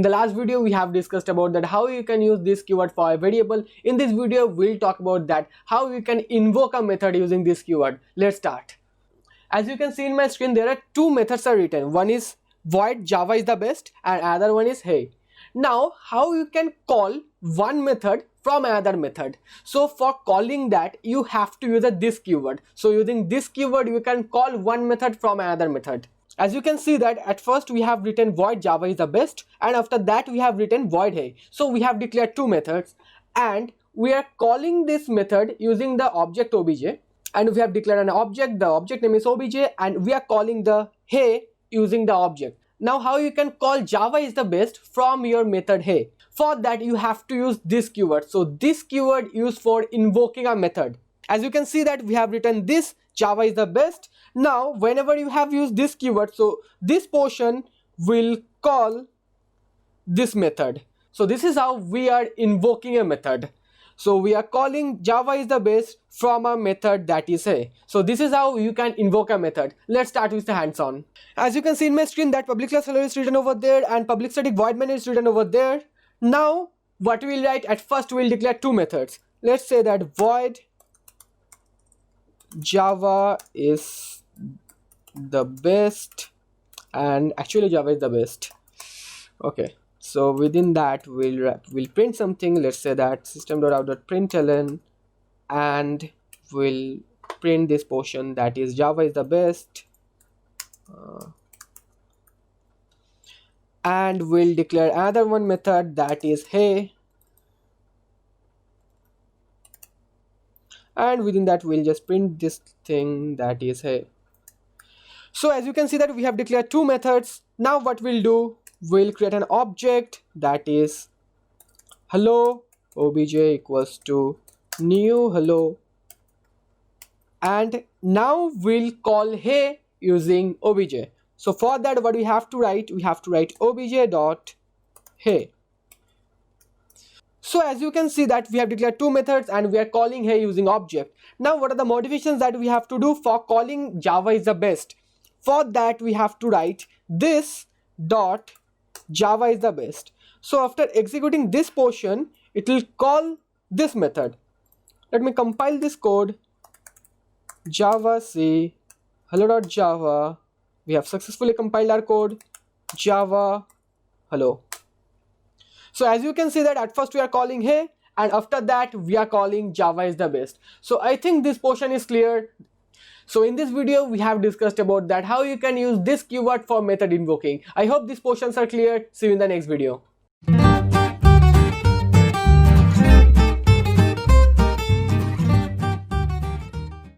In the last video we have discussed about that how you can use this keyword for a variable. In this video we'll talk about that how you can invoke a method using this keyword. Let's start. As you can see in my screen, there are two methods are written. One is void Java is the best and other one is hey. Now how you can call one method from another method? So for calling that you have to use this keyword. So using this keyword you can call one method from another method. As you can see that at first we have written void Java is the best and after that we have written void hey. So we have declared two methods and we are calling this method using the object obj, and we have declared an object, the object name is obj, and we are calling the hey using the object. Now how you can call Java is the best from your method hey? For that you have to use this keyword. So this keyword used for invoking a method. As you can see that we have written this Java is the best. Now whenever you have used this keyword, so this portion will call this method. So this is how we are invoking a method. So we are calling Java is the best from a method that is hey. So this is how you can invoke a method. Let's start with the hands-on. As you can see in my screen that public class hello is written over there and public static void main is written over there. Now what we'll write, at first we'll declare two methods. Let's say that void Java is the best, and actually Java is the best. Okay, so within that we'll print something. Let's say that system.out.println, and we'll print this portion that is Java is the best, and we'll declare another one method that is hey, and within that we'll just print this thing that is hey. So as you can see that we have declared two methods. Now what we'll do, we'll create an object that is hello obj equals to new hello, and now we'll call hey using obj. So for that what we have to write, obj dot hey. So as you can see that we have declared two methods and we are calling hey using object. Now what are the modifications that we have to do for calling Java is the best? For that we have to write this dot Java is the best. So after executing this portion it will call this method. Let me compile this code. Java c hello.java. We have successfully compiled our code. Java hello. So as you can see that at first we are calling hey and after that we are calling Java is the best. So I think this portion is clear. So in this video we have discussed about that how you can use this keyword for method invoking. I hope these portions are clear. See you in the next video.